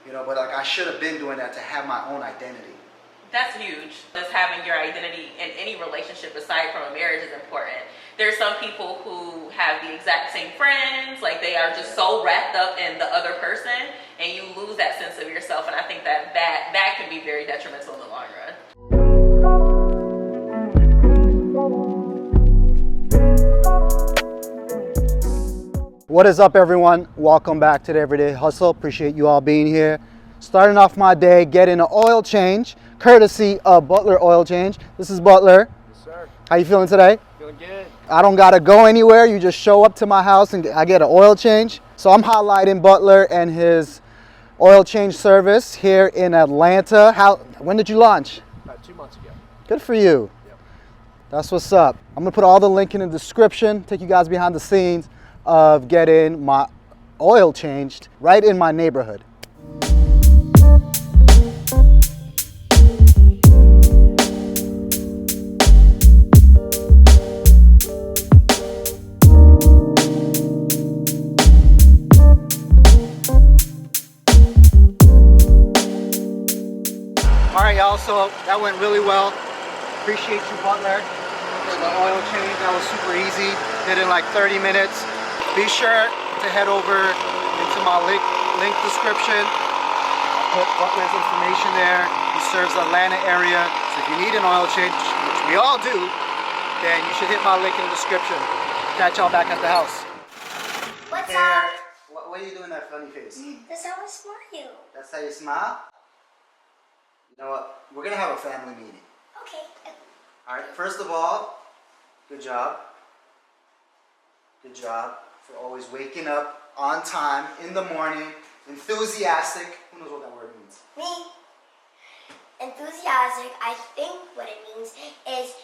You know, but like I should have been doing that to have my own identity. That's huge. Just having your identity in any relationship aside from a marriage is important. There's some people who have the exact same friends, like they are just so wrapped up in the other person, and you lose that sense of yourself. And I think that can be very detrimental in the long run. What is up, everyone? Welcome back to the Everyday Hustle. Appreciate you all being here. Starting off my day, getting an oil change, courtesy of Butler Oil Change. This is Butler. Yes, sir. How you feeling today? Feeling good. I don't gotta go anywhere. You just show up to my house and I get an oil change. So I'm highlighting Butler and his oil change service here in Atlanta. When did you launch? About 2 months ago. Good for you. Yep. That's what's up. I'm gonna put all the link in the description, take you guys behind the scenes of getting my oil changed right in my neighborhood. All right, y'all, so that went really well. Appreciate you, Butler, for the oil change. That was super easy. Did it in like 30 minutes. Be sure to head over into my link description. I'll put Butler's information there. He serves the Atlanta area. So if you need an oil change, which we all do, then you should hit my link in the description. Catch y'all back at the house. What's up? What are you doing that funny face? That's how I smile. That's how you smile? You know what? We're gonna have a family meeting. Okay. All right, first of all, good job. Good job for always waking up on time in the morning, enthusiastic. Who knows what that word means? Me. Enthusiastic, I think what it means is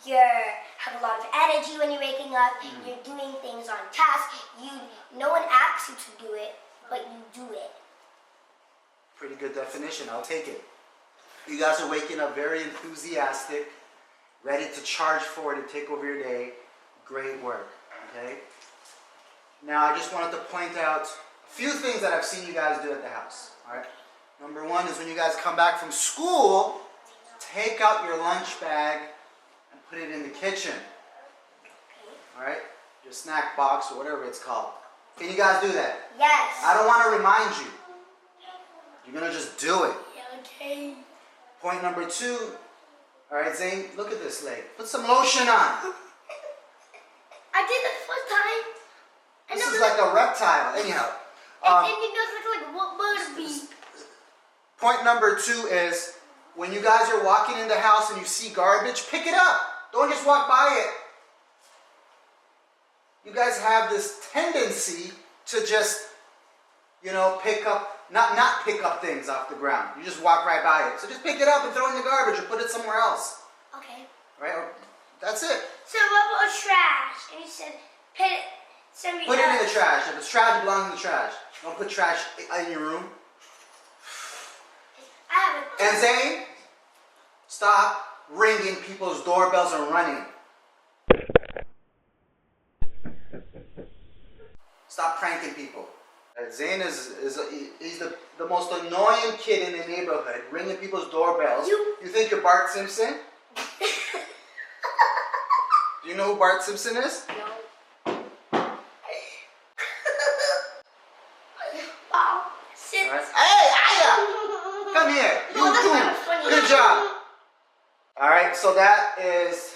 you have a lot of energy when you're waking up, you're doing things on task, no one asks you to do it, but you do it. Pretty good definition, I'll take it. You guys are waking up very enthusiastic, ready to charge forward and take over your day. Great work, okay? Now I just wanted to point out a few things that I've seen you guys do at the house, all right? Number one is when you guys come back from school, take out your lunch bag and put it in the kitchen, all right? Your snack box or whatever it's called. Can you guys do that? Yes. I don't want to remind you. You're going to just do it. Yeah, okay. Point number two, all right, Zane, look at this leg. Put some lotion on. I did it the first time. This is like a reptile. Anyhow. And it does look like what bird be. Point number two is when you guys are walking in the house and you see garbage, pick it up. Don't just walk by it. You guys have this tendency to just, you know, pick up, not pick up things off the ground. You just walk right by it. So just pick it up and throw it in the garbage or put it somewhere else. Okay. Right? That's it. So what about trash? And you said put it somewhere Put it else. in the trash. If it's trash, it belongs in the trash. Don't put trash in your room. I have a And Zane, stop ringing people's doorbells and running. Stop pranking people. Zane he's the most annoying kid in the neighborhood, ringing people's doorbells. You think you're Bart Simpson? Do you know who Bart Simpson is? No. Wow. Sit. All right. Hey, Aya! Come here. You No, that's too. not funny. Good job. All right, so that is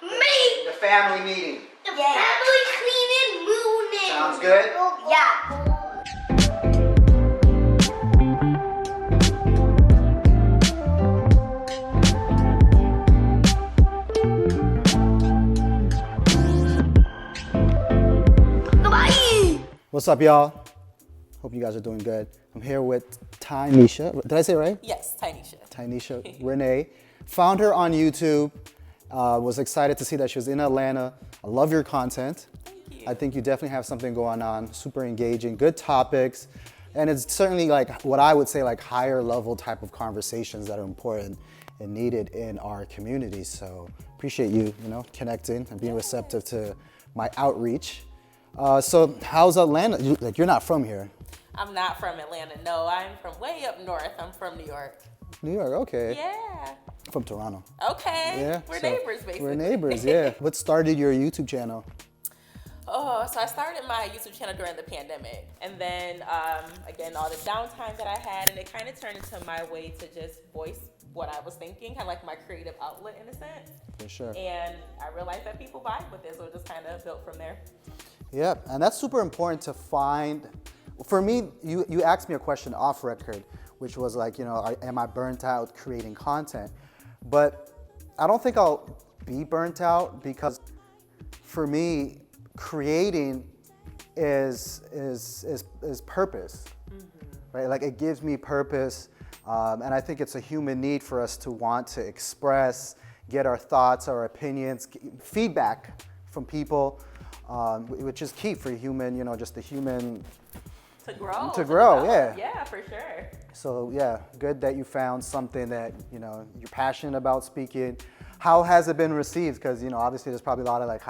the family meeting. The family cleaning mooning. Sounds good? Yeah. Goodbye. What's up, y'all? Hope you guys are doing good. I'm here with Tynisha. Did I say it right? Yes, Tynisha. Tynisha Renee. Found her on YouTube. Was excited to see that she was in Atlanta. I love your content. Thank you. I think you definitely have something going on. Super engaging, good topics. And it's certainly like what I would say like higher level type of conversations that are important and needed in our community. So appreciate you, connecting and being receptive to my outreach. So how's Atlanta? You're not from here. I'm not from Atlanta. No, I'm from way up north. I'm from New York. New York, okay. Yeah. From Toronto. Okay. Yeah. We're so neighbors, basically. We're neighbors, yeah. What started your YouTube channel? Oh, so I started my YouTube channel during the pandemic. And then, again, all the downtime that I had, and it kind of turned into my way to just voice what I was thinking, kind of like my creative outlet in a sense. For sure. And I realized that people vibe with it, so it just kind of built from there. Yeah, and that's super important to find. For me, you asked me a question off record, which was like, you know, am I burnt out creating content? But I don't think I'll be burnt out, because for me, creating is purpose, right? Like, it gives me purpose, and I think it's a human need for us to want to express, get our thoughts, our opinions, feedback from people, which is key for human, you know, just the human. To grow. To grow, develop. yeah. Yeah, for sure. So yeah, good that you found something that, you know, you're passionate about speaking. How has it been received? Because, you know, obviously there's probably a lot of like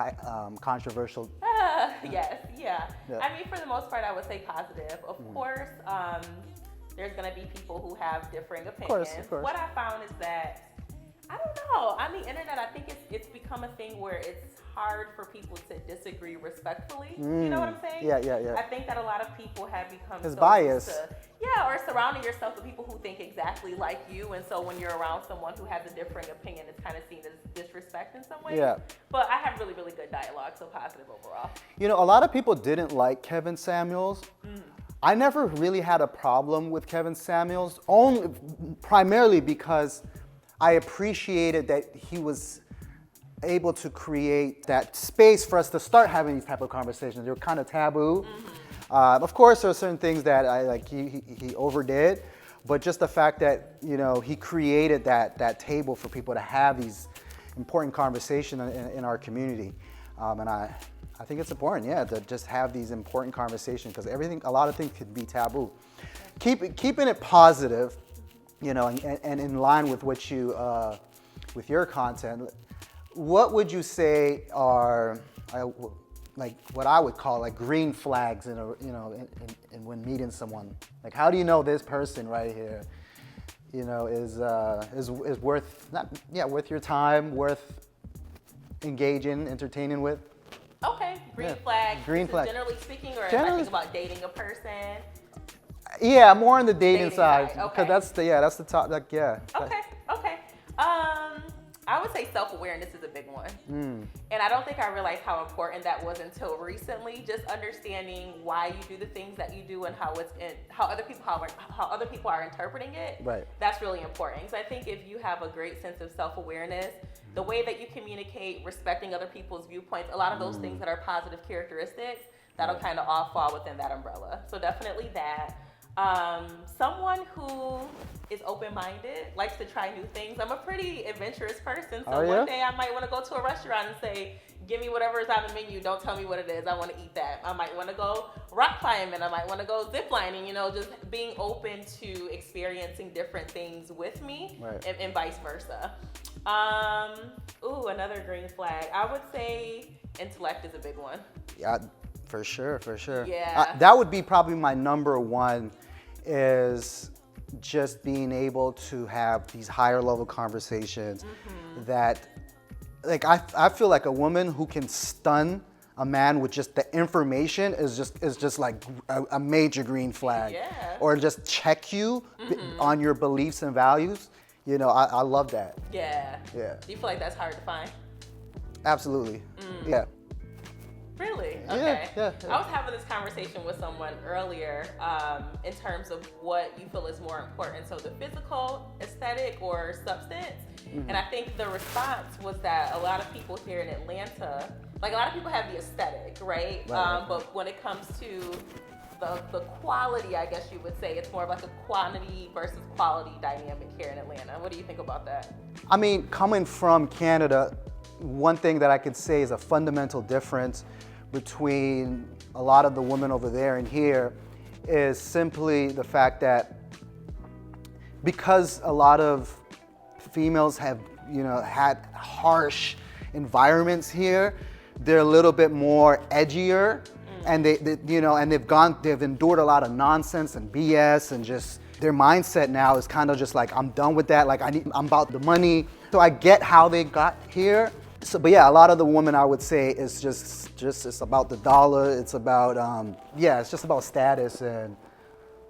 controversial. Yes, yeah. Yeah. I mean, for the most part, I would say positive. Of course, there's going to be people who have differing opinions. Of course. What I found is that, I don't know, on the internet, I think it's become a thing where it's hard for people to disagree respectfully. You know what I'm saying? Yeah. I think that a lot of people have become It's so biased. used to, or surrounding yourself with people who think exactly like you, and so when you're around someone who has a differing opinion, it's kind of seen as disrespect in some ways. Yeah. But I have really, really good dialogue, so positive overall. You know, a lot of people didn't like Kevin Samuels. I never really had a problem with Kevin Samuels, primarily because I appreciated that he was able to create that space for us to start having these type of conversations. They were kind of taboo. Of course, there are certain things that he overdid, but just the fact that, you know, he created that table for people to have these important conversations in our community, and I think it's important, to just have these important conversations, because a lot of things could be taboo. Keeping it positive, you know, and in line with what you with your content. What would you say are like what I would call like green flags in when meeting someone? Like, how do you know this person right here, you know, is worth worth your time, worth engaging, entertaining with? Okay, green flag. Green flag. Generally speaking, or Generally, if I think about dating a person. Yeah, more on the dating Side, because okay. that's the top. Like, yeah. Okay. I would say self-awareness is a big one. And I don't think I realized how important that was until recently. Just understanding why you do the things that you do and how other people are interpreting it. Right. That's really important. So I think if you have a great sense of self-awareness, the way that you communicate, respecting other people's viewpoints, a lot of those things that are positive characteristics, that'll kind of all fall within that umbrella. So definitely that. Someone who is open-minded, likes to try new things. I'm a pretty adventurous person, so one day I might want to go to a restaurant and say, give me whatever is on the menu, don't tell me what it is, I want to eat that. I might want to go rock climbing, I might want to go zip lining, you know, just being open to experiencing different things with me, right. and vice versa. Another green flag, I would say intellect is a big one. Yeah. For sure. Yeah. That would be probably my number one, is just being able to have these higher level conversations that, like, I feel like a woman who can stun a man with just the information is just like a major green flag. Yeah. Or just check you on your beliefs and values. You know, I love that. Yeah. Yeah. Do you feel like that's hard to find? Absolutely. Yeah. Really? Yeah, Okay. yeah. I was having this conversation with someone earlier in terms of what you feel is more important. So the physical, aesthetic, or substance. And I think the response was that a lot of people here in Atlanta, like a lot of people have the aesthetic, right? But when it comes to the quality, I guess you would say, it's more of like a quantity versus quality dynamic here in Atlanta. What do you think about that? I mean, coming from Canada, one thing that I could say is a fundamental difference between a lot of the women over there and here is simply the fact that because a lot of females have, you know, had harsh environments here, they're a little bit more edgier and they've endured a lot of nonsense and BS, and just their mindset now is kind of just like, I'm done with that. Like I'm about the money. So I get how they got here. So, but yeah, a lot of the women, I would say, is just it's about the dollar. It's about it's just about status, and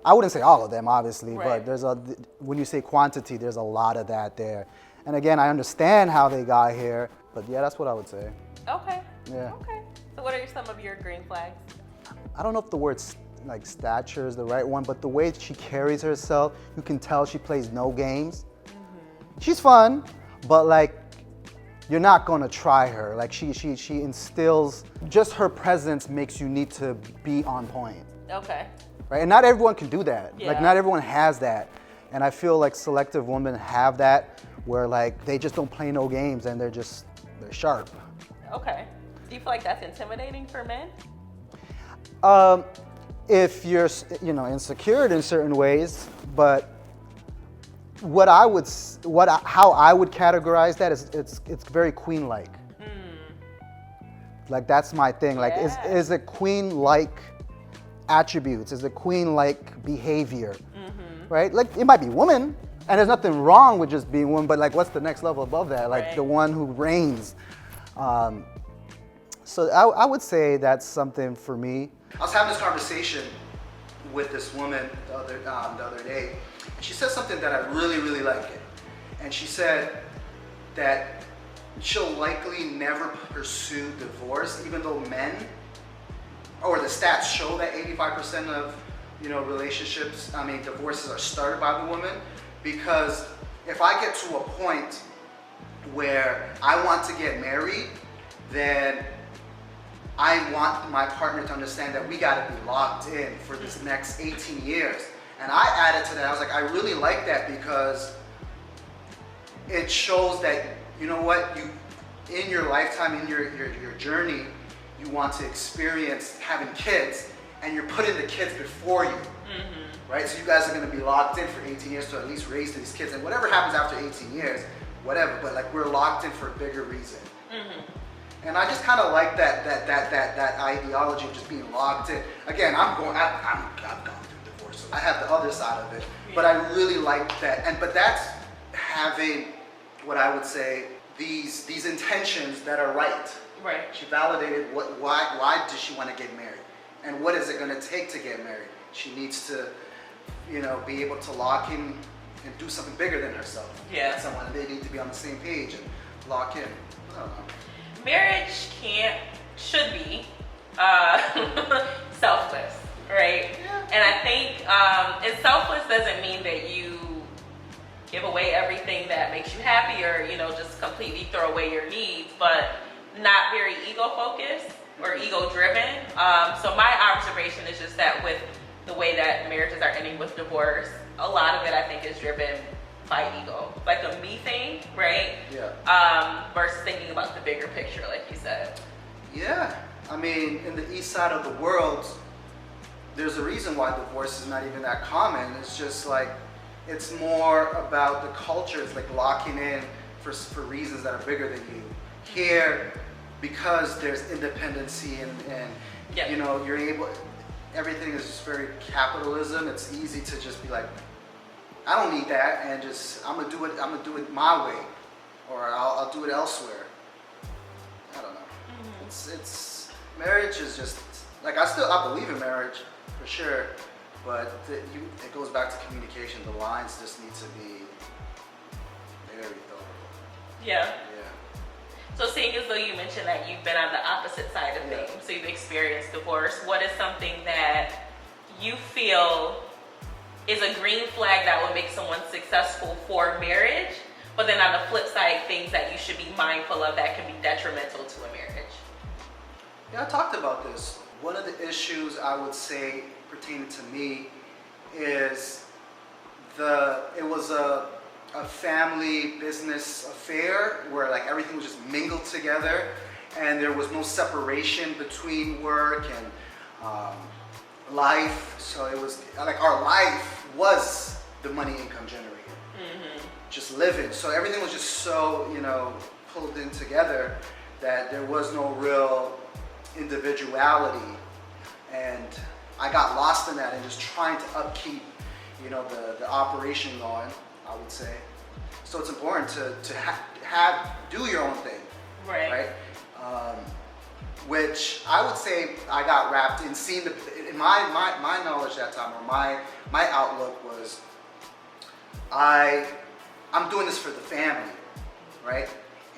I wouldn't say all of them, obviously, Right. but when you say quantity, there's a lot of that there. And again, I understand how they got here, but yeah, that's what I would say. Okay. Yeah. Okay. So what are some of your green flags? I don't know if the word like stature is the right one, but the way she carries herself, you can tell she plays no games. She's fun, but like, you're not gonna try her. Like she instills, just her presence makes you need to be on point. Okay. Right? And not everyone can do that. Yeah. Like not everyone has that. And I feel like selective women have that, where like they just don't play no games and they're sharp. Okay. Do you feel like that's intimidating for men? If you're, insecure in certain ways, but how I would categorize that is it's very queen-like. Like that's my thing. Like Yeah. is it queen-like attributes? Is it queen-like behavior? Right? Like it might be woman, and there's nothing wrong with just being woman, but like what's the next level above that? Like Right. the one who reigns. So I would say that's something for me. I was having this conversation with this woman the other day. And she said something that I really, really like it. And she said that she'll likely never pursue divorce, even though men, or the stats show that 85% of divorces are started by the woman. Because if I get to a point where I want to get married, then I want my partner to understand that we got to be locked in for this next 18 years. And I added to that, I was like, I really like that because it shows that, you know what, you, in your lifetime, in your journey, you want to experience having kids, and you're putting the kids before you, right? So you guys are going to be locked in for 18 years to at least raise these kids, and whatever happens after 18 years, whatever, but like we're locked in for a bigger reason. And I just kind of like that ideology of just being locked in. Again, I've gone through divorce, so I have the other side of it. But I really like that, but that's having what I would say these intentions that are right. Right. She validated why does she want to get married, and what is it going to take to get married. She needs to, be able to lock in and do something bigger than herself. Yeah. Someone, they need to be on the same page and lock in. I don't know. Marriage should be selfless, right? Yeah. And I think and selfless doesn't mean that you give away everything that makes you happy, or just completely throw away your needs, but not very ego focused or ego driven. So my observation is just that with the way that marriages are ending with divorce, a lot of it I think is driven by ego, like a me thing, right? Yeah. Versus thinking about the bigger picture, like you said. Yeah. I mean, in the east side of the world, there's a reason why divorce is not even that common. It's just like, it's more about the culture. It's like locking in for reasons that are bigger than you. Here, because there's independency and Yeah. you're able, everything is just very capitalism. It's easy to just be like, I don't need that, and just I'm gonna do it my way, or I'll do it elsewhere. I don't know. It's marriage is just like I believe in marriage for sure, but it goes back to communication. The lines just need to be very thorough. Yeah. Yeah. So seeing as though you mentioned that you've been on the opposite side of Yeah. things, so you've experienced divorce, what is something that you feel is a green flag that would make someone successful for marriage, but then on the flip side, things that you should be mindful of that can be detrimental to a marriage? Yeah, I talked about this. One of the issues I would say pertaining to me is it was a family business affair where like everything was just mingled together, and there was no separation between work and life. So it was like our life was the money income generator. Just living. So everything was just so pulled in together that there was no real individuality. and I got lost in that and just trying to upkeep, you know, the operation going, I would say. So it's important to do your own thing, right? Which I would say I got wrapped in seeing in my knowledge that time, or my outlook was, I'm doing this for the family, right?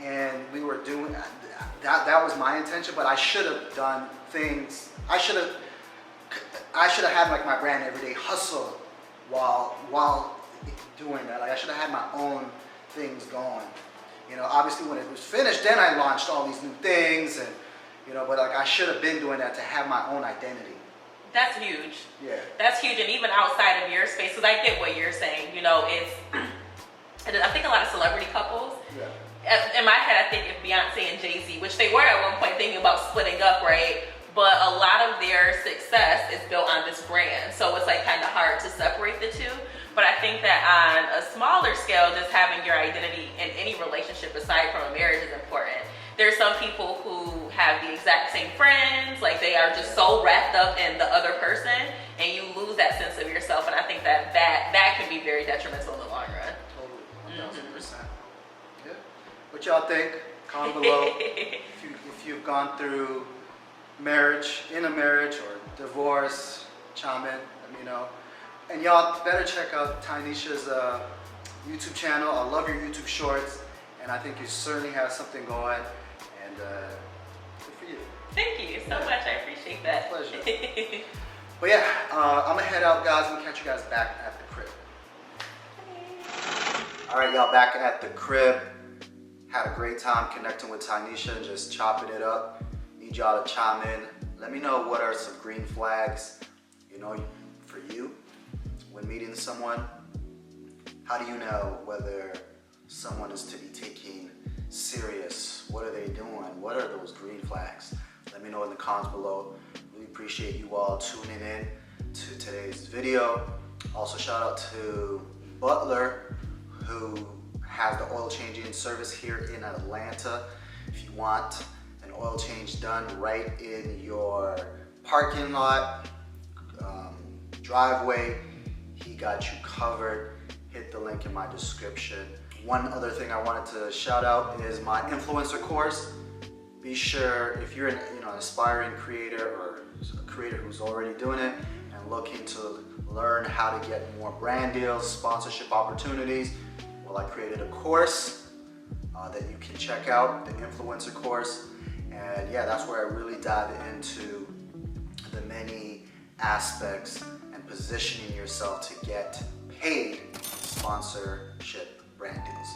And we were doing that was my intention, but I should have done things. I should have had like my brand everyday hustle while doing that. Like I should have had my own things going. You know, obviously when it was finished, then I launched all these new things, and you know, but like I should have been doing that to have my own identity. That's huge. Yeah. That's huge, and even outside of your space, because I get what you're saying. You know, it's I think a lot of celebrity couples. Yeah. In my head, I think if Beyonce and Jay-Z, which they were at one point thinking about splitting up, right? But a lot of their success is built on this brand. So it's like kind of hard to separate the two. But I think that on a smaller scale, just having your identity in any relationship aside from a marriage is important. There's some people who have the exact same friends, like they are just so wrapped up in the other person, and you lose that sense of yourself. And I think that can be very detrimental in the long run. Totally, 1000%. Yeah. What y'all think? Comment below if you've gone through in a marriage or divorce. Chime in, let me know. And y'all better check out Tynisha's YouTube channel. I love your YouTube shorts, and I think you certainly have something going. And good for you. Thank you so much. I appreciate that. Pleasure. But yeah, I'm gonna head out, guys. I'm gonna catch you guys back at the crib. All right, y'all, back at the crib. Had a great time connecting with Tynisha and just chopping it up. Need y'all to chime in. Let me know what are some green flags, you know, for you when meeting someone. How do you know whether someone is to be taken serious? What are they doing? What are those green flags? Let me know in the comments below. Really appreciate you all tuning in to today's video. Also shout out to Butler, who has the oil changing service here in Atlanta. If you want an oil change done right in your parking lot, driveway, he got you covered. Hit the link in my description. One other thing I wanted to shout out is my influencer course. Be sure, if you're an aspiring creator or a creator who's already doing it and looking to learn how to get more brand deals, sponsorship opportunities, well, I created a course that you can check out, the influencer course. And yeah, that's where I really dive into the many aspects and positioning yourself to get paid sponsorship brand deals.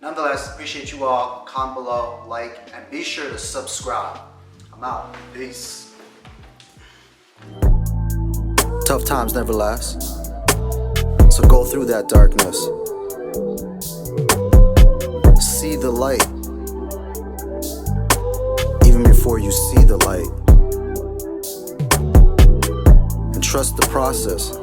Nonetheless, appreciate you all. Comment below, like, and be sure to subscribe. I'm out. Peace. Tough times never last, so go through that darkness. See the light, even before you see the light. And trust the process.